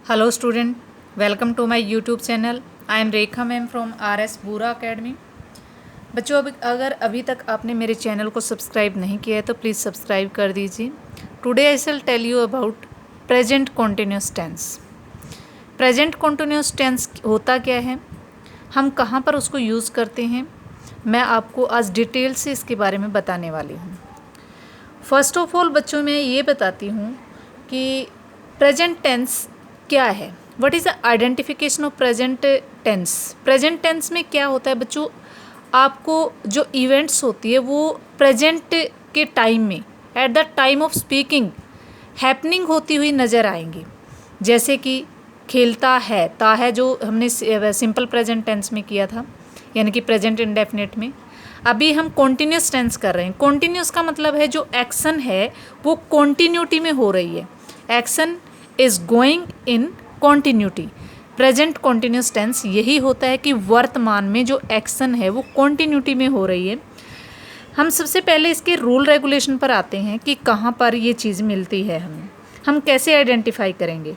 Hello student, welcome to my YouTube channel. I am Rekha ma'am from RS Bura academy. बच्चों, अगर अभी तक आपने मेरे चैनल को सब्सक्राइब नहीं किया है तो प्लीज़ सब्सक्राइब कर दीजिए। Today I shall tell you about present continuous tense. Present continuous tense होता क्या है, हम कहाँ पर उसको यूज़ करते हैं, मैं आपको आज डिटेल से इसके बारे में बताने वाली हूँ। फर्स्ट ऑफ ऑल बच्चों, मैं ये बताती हूँ कि प्रेजेंट टेंस क्या है। What is the identification of present tense. Present tense में क्या होता है बच्चों, आपको जो इवेंट्स होती है वो प्रेजेंट के टाइम में, eight the time of speaking happening होती हुई नज़र आएंगी। जैसे कि खेलता है, ता है जो हमने सिंपल प्रेजेंट टेंस में किया था, यानी कि प्रेजेंट इंडेफिनिट में। अभी हम कॉन्टिन्यूस टेंस कर रहे हैं। कॉन्टिन्यूस का मतलब है जो एक्शन है वो कॉन्टिन्यूटी में हो रही है। Action is going in continuity. Present continuous tense यही होता है कि वर्तमान में जो एक्शन है वो कॉन्टिन्यूटी में हो रही है। हम सबसे पहले इसके रूल रेगुलेशन पर आते हैं कि कहाँ पर ये चीज़ मिलती है हमें, हम कैसे आइडेंटिफाई करेंगे।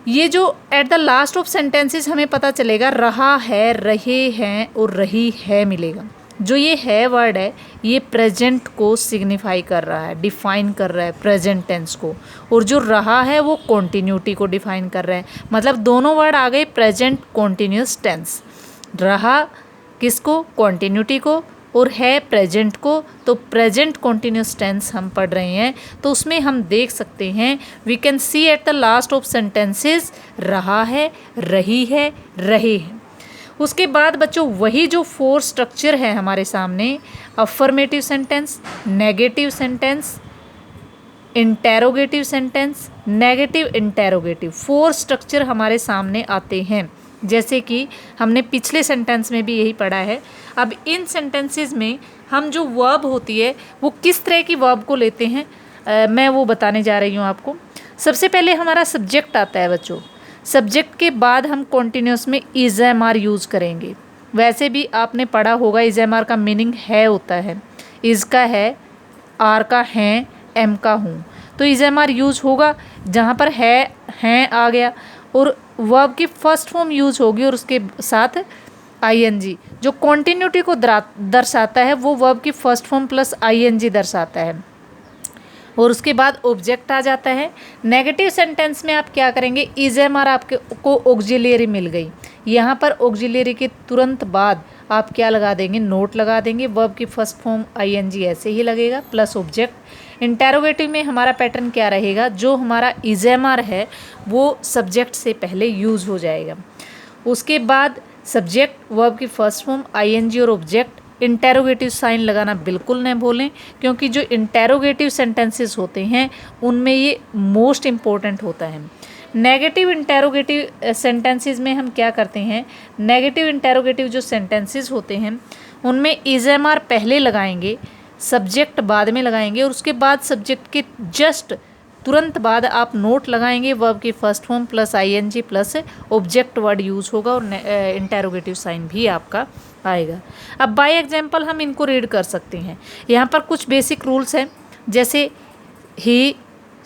ये जो eight the last of sentences हमें पता चलेगा रहा है, रहे हैं और रही है मिलेगा। जो ये है वर्ड है ये प्रेजेंट को सिग्निफाई कर रहा है, डिफाइन कर रहा है प्रेजेंट टेंस को, और जो रहा है वो कॉन्टिन्यूटी को डिफाइन कर रहा है। मतलब दोनों वर्ड आ गए प्रेजेंट कॉन्टिन्यूस टेंस। रहा किसको, कॉन्टिन्यूटी को, और है प्रेजेंट को। तो प्रेजेंट कॉन्टिन्यूस टेंस हम पढ़ रहे हैं तो उसमें हम देख सकते हैं, we can see at the last of sentences रहा है, रही है, रहे हैं। उसके बाद बच्चों वही जो फोर स्ट्रक्चर है हमारे सामने, affirmative sentence, negative sentence, interrogative sentence, negative interrogative, four structure हमारे सामने आते हैं। जैसे कि हमने पिछले सेंटेंस में भी यही पढ़ा है। अब इन सेंटेंसेस में हम जो वर्ब होती है वो किस तरह की वर्ब को लेते हैं, मैं वो बताने जा रही हूँ आपको। सबसे पहले हमारा सब्जेक्ट आता है बच्चों। सब्जेक्ट के बाद हम कॉन्टिन्यूस में इज एम आर यूज़ करेंगे। वैसे भी आपने पढ़ा होगा इज एम आर का मीनिंग है होता है, इज का है, आर का हैं, एम का हूँ। तो इज एम आर यूज होगा जहाँ पर है, हैं आ गया, और वर्ब की फर्स्ट फॉर्म यूज होगी और उसके साथ आईएनजी। जो कॉन्टिन्यूटी को दर्शाता है वो वर्ब की फर्स्ट फॉर्म प्लस आईएनजी दर्शाता है, और उसके बाद ऑब्जेक्ट आ जाता है। नेगेटिव सेंटेंस में आप क्या करेंगे, इज एम आर आपके को ऑक्सिलियरी मिल गई, यहाँ पर ऑक्सिलियरी के तुरंत बाद आप क्या लगा देंगे, नोट लगा देंगे। वर्ब की फर्स्ट फॉर्म आईएनजी ऐसे ही लगेगा प्लस ऑब्जेक्ट। इंटेरोगेटिव में हमारा पैटर्न क्या रहेगा, जो हमारा इज एम आर है वो सब्जेक्ट से पहले यूज़ हो जाएगा। उसके बाद सब्जेक्ट, वर्ब की फर्स्ट फॉर्म, आईएनजी और ऑब्जेक्ट। इंटेरोगेटिव साइन लगाना बिल्कुल न भूलें, क्योंकि जो इंटेरोगेटिव सेंटेंसेस होते हैं उनमें ये मोस्ट इम्पोर्टेंट होता है। नेगेटिव इंटेरोगेटिव सेंटेंसेस में हम क्या करते हैं, नेगेटिव इंटेरोगेटिव जो सेंटेंसेस होते हैं उनमें इज एम आर पहले लगाएंगे, सब्जेक्ट बाद में लगाएंगे, और उसके बाद सब्जेक्ट के जस्ट तुरंत बाद आप नोट लगाएंगे। वर्ब की first form plus ING plus object word use होगा और इंटेरोगेटिव साइन भी आपका आएगा। अब बाय एग्जांपल हम इनको रीड कर सकते हैं। यहाँ पर कुछ बेसिक रूल्स हैं, जैसे ही,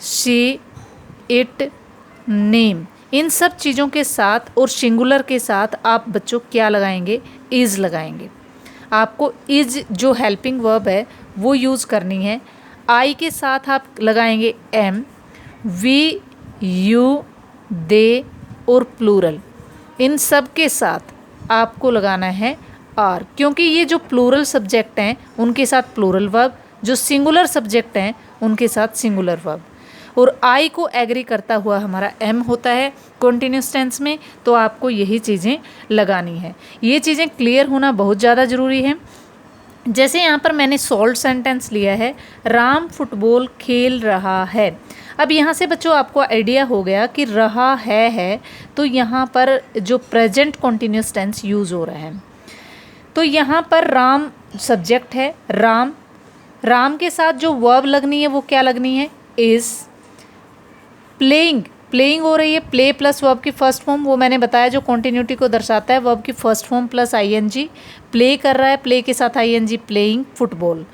शी, इट, नेम, इन सब चीज़ों के साथ और सिंगुलर के साथ आप बच्चों क्या लगाएंगे, इज़ लगाएंगे। आपको इज़ जो हेल्पिंग वर्ब है वो यूज़ करनी है। आई के साथ आप लगाएंगे एम, वी, यू, दे और प्लूरल, इन सब के साथ आपको लगाना है आर, क्योंकि ये जो प्लूरल सब्जेक्ट हैं उनके साथ प्लूरल वर्ब, जो सिंगुलर सब्जेक्ट हैं उनके साथ सिंगुलर वर्ब। और आई को एग्री करता हुआ हमारा एम होता है कॉन्टिन्यूस टेंस में, तो आपको यही चीज़ें लगानी है। ये चीज़ें क्लियर होना बहुत ज़्यादा ज़रूरी है। जैसे यहाँ पर मैंने सॉल्व सेंटेंस लिया है, राम फुटबॉल खेल रहा है। अब यहाँ से बच्चों आपको आइडिया हो गया कि रहा है तो यहाँ पर जो प्रेजेंट कॉन्टिन्यूस टेंस यूज़ हो रहा है। तो यहाँ पर राम सब्जेक्ट है, राम, राम के साथ जो वर्ब लगनी है वो क्या लगनी है, इज़। प्लेइंग, प्लेइंग हो रही है, प्ले प्लस वर्ब की फर्स्ट फॉर्म, वो मैंने बताया जो कॉन्टिन्यूटी को दर्शाता है, वर्ब की first form plus ING. Play कर रहा है, प्ले के साथ आईएनजी, प्लेइंग फुटबॉल।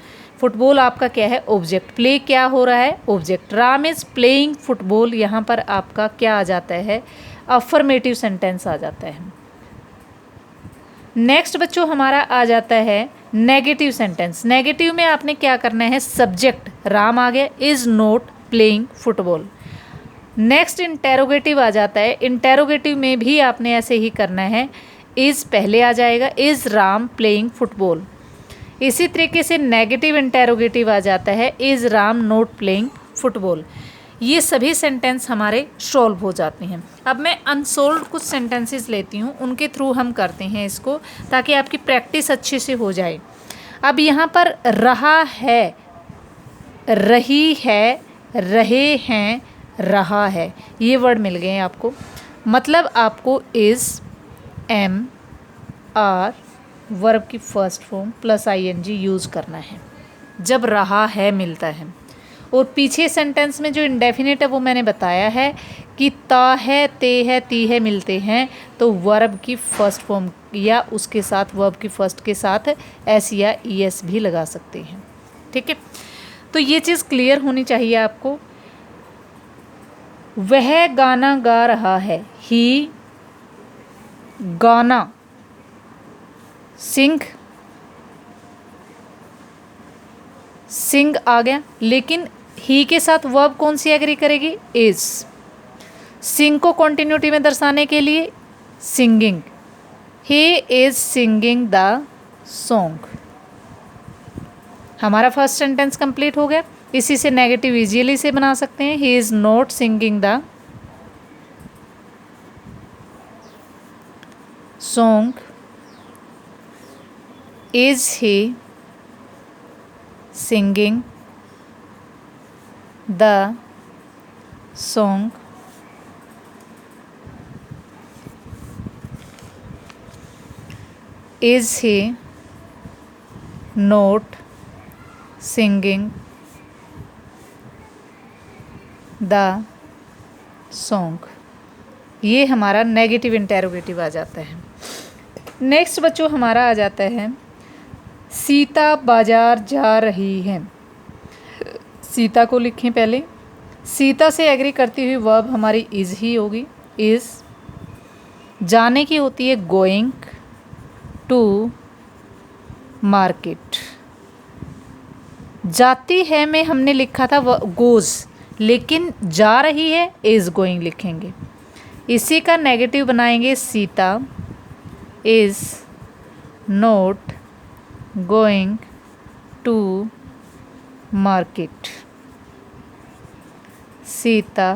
फुटबॉल आपका क्या है, ऑब्जेक्ट। प्ले क्या हो रहा है, object. Ram is playing football, यहाँ पर आपका क्या आ जाता है, अफर्मेटिव सेंटेंस आ जाता है। नेक्स्ट बच्चों हमारा आ जाता है नेगेटिव सेंटेंस। नेगेटिव में आपने क्या करना है, सब्जेक्ट राम आ गया, is not playing football. Next interrogative आ जाता है। इंटेरोगेटिव में भी आपने ऐसे ही करना है, इज़ पहले आ जाएगा, इज़ राम प्लेइंग फुटबॉल। इसी तरीके से नेगेटिव इंटेरोगेटिव आ जाता है, is Ram not playing football. ये सभी सेंटेंस हमारे सॉल्व हो जाते हैं। अब मैं अनसोल्व कुछ सेंटेंसेस लेती हूँ, उनके थ्रू हम करते हैं इसको, ताकि आपकी प्रैक्टिस अच्छे से हो जाए। अब यहाँ पर रहा है, रही है, रहे हैं, रहा है, ये वर्ड मिल गए हैं आपको। मतलब आपको इज़, एम, आर वर्ब की first form plus ING use करना है जब रहा है मिलता है। और पीछे सेंटेंस में जो इंडेफिनिट है वो मैंने बताया है कि ता है, ते है, ती है मिलते हैं तो वर्ब की फर्स्ट फॉर्म या उसके साथ वर्ब की फर्स्ट के साथ एस या ई एस भी लगा सकते हैं। ठीक है, तो ये चीज़ क्लियर होनी चाहिए आपको। वह गाना गा रहा है, ही गाना, सिंग, सिंग आ गया, लेकिन ही के साथ वर्ब कौन सी एग्री करेगी, इज। सिंग को कॉन्टिन्यूटी में दर्शाने के लिए singing, he is singing the song. हमारा फर्स्ट सेंटेंस कंप्लीट हो गया। इसी से नेगेटिव इजीली से बना सकते हैं, he is not singing the song, is he singing the song, is he not singing the song. ये हमारा नेगेटिव इंटेरोगेटिव आ जाता है। नेक्स्ट बच्चों हमारा आ जाता है सीता बाजार जा रही है। सीता को लिखें पहले। सीता से एग्री करती हुई वर्ब हमारी इज़ ही होगी, इज़। जाने की होती है गोइंग टू मार्केट। जाती है में हमने लिखा था गोज़, लेकिन जा रही है इज़ गोइंग लिखेंगे। इसी का नेगेटिव बनाएंगे, Sita is not going to market. Sita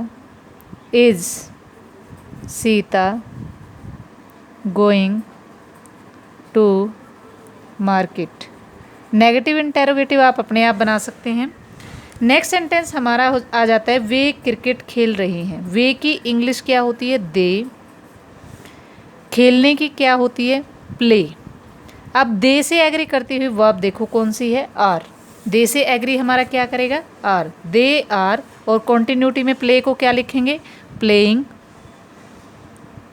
going to market. Negative interrogative आप अपने आप बना सकते हैं। नेक्स्ट सेंटेंस हमारा आ जाता है वे क्रिकेट खेल रही हैं। वे की इंग्लिश क्या होती है, दे। खेलने की क्या होती है, प्ले। अब दे से एग्री करती हुई वर्ब देखो कौन सी है, आर। दे से एग्री हमारा क्या करेगा, आर। दे आर, और कॉन्टिन्यूटी में प्ले को क्या लिखेंगे, playing.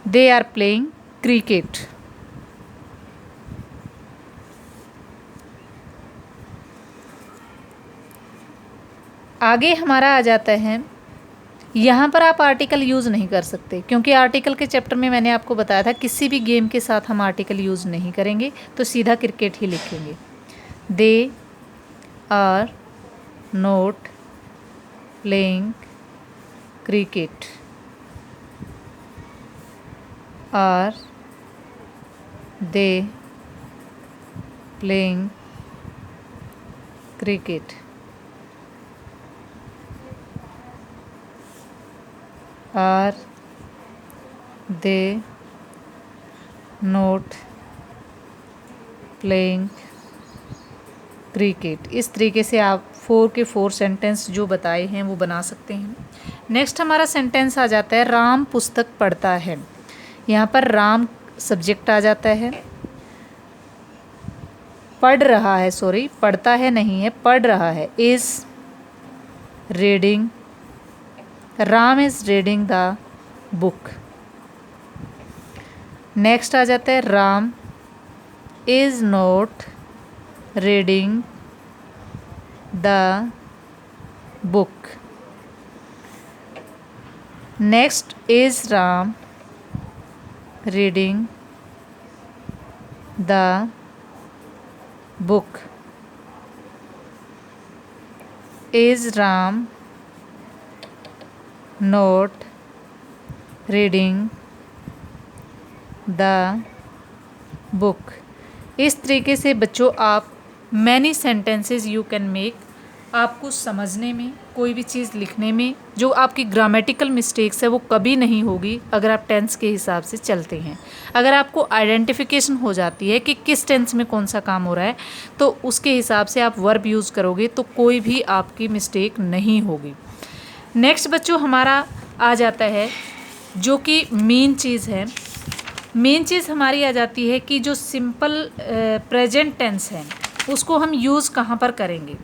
They are playing cricket. आगे हमारा आ जाता है, यहाँ पर आप आर्टिकल यूज़ नहीं कर सकते, क्योंकि आर्टिकल के चैप्टर में मैंने आपको बताया था किसी भी गेम के साथ हम आर्टिकल यूज़ नहीं करेंगे, तो सीधा क्रिकेट ही लिखेंगे। They are not playing cricket. Are they playing cricket. Are they not playing cricket. इस तरीके से आप 4 के 4 सेंटेंस जो बताए हैं वो बना सकते हैं। नेक्स्ट हमारा सेंटेंस आ जाता है राम पुस्तक पढ़ता है। यहाँ पर राम सब्जेक्ट आ जाता है, पढ़ रहा है, सॉरी पढ़ता है नहीं है, पढ़ रहा है, is reading. Ram is reading the book. Next आ जाता है Ram is not reading the book. Next is Ram reading the book. Is Ram not reading the book? इस तरीके से बच्चों आप many sentences you can make. आपको समझने में, कोई भी चीज़ लिखने में जो आपकी ग्रामेटिकल मिस्टेक्स है वो कभी नहीं होगी अगर आप टेंस के हिसाब से चलते हैं। अगर आपको आइडेंटिफिकेशन हो जाती है कि किस टेंस में कौन सा काम हो रहा है तो उसके हिसाब से आप वर्ब यूज़ करोगे तो कोई भी आपकी मिस्टेक नहीं होगी। नेक्स्ट बच्चों हमारा आ जाता है जो कि मेन चीज़ है। मेन चीज़ हमारी आ जाती है कि जो सिंपल प्रेजेंट टेंस है उसको हम यूज़ कहाँ पर करेंगे।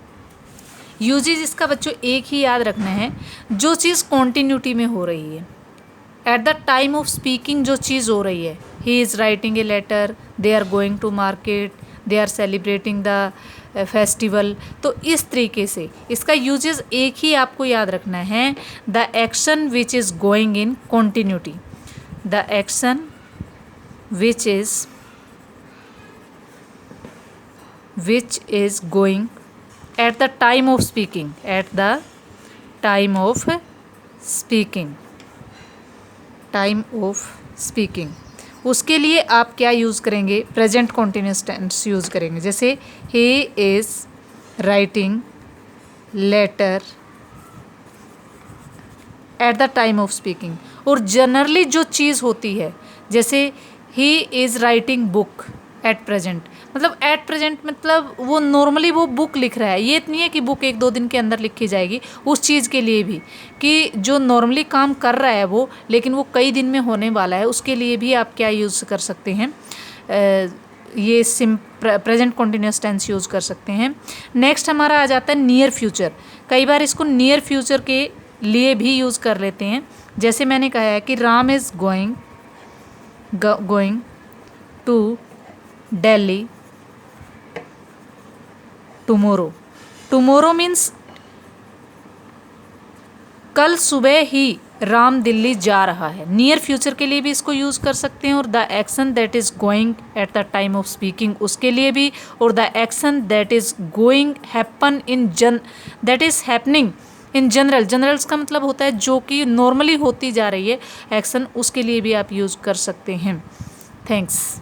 यूजेज इसका बच्चों एक ही याद रखना है, जो चीज़ कॉन्टीन्यूटी में हो रही है, at the time of speaking जो चीज़ हो रही है, he is writing a letter, they are going to market, they are celebrating the festival. तो इस तरीके से इसका यूजेज एक ही आपको याद रखना है, the action which is going in continuity, the action which is going at the time of speaking, at the time of speaking। उसके लिए आप क्या यूज़ करेंगे, प्रेजेंट कॉन्टिन्यूस टेंस यूज़ करेंगे। जैसे he is writing letter at the time of speaking। और generally जो चीज़ होती है, जैसे ही is writing book at present, मतलब एट प्रेजेंट मतलब वो नॉर्मली वो बुक लिख रहा है, ये इतनी है कि बुक 1-2 दिन के अंदर लिखी जाएगी। उस चीज़ के लिए भी कि जो नॉर्मली काम कर रहा है वो, लेकिन वो कई दिन में होने वाला है, उसके लिए भी आप क्या यूज़ कर सकते हैं, ये प्रेजेंट कॉन्टिन्यूस टेंस यूज़ कर सकते हैं। नेक्स्ट हमारा आ जाता है नियर फ्यूचर। कई बार इसको नियर फ्यूचर के लिए भी यूज़ कर लेते हैं। जैसे मैंने कहा है कि Ram is going to Delhi tomorrow। tomorrow means कल सुबह ही राम दिल्ली जा रहा है। नियर फ्यूचर के लिए भी इसको यूज़ कर सकते हैं। और the action that is going at the time of speaking उसके लिए भी, और the action that is going happen that is happening in general. Generals का मतलब होता है जो कि नॉर्मली होती जा रही है एक्शन, उसके लिए भी आप यूज़ कर सकते हैं। थैंक्स।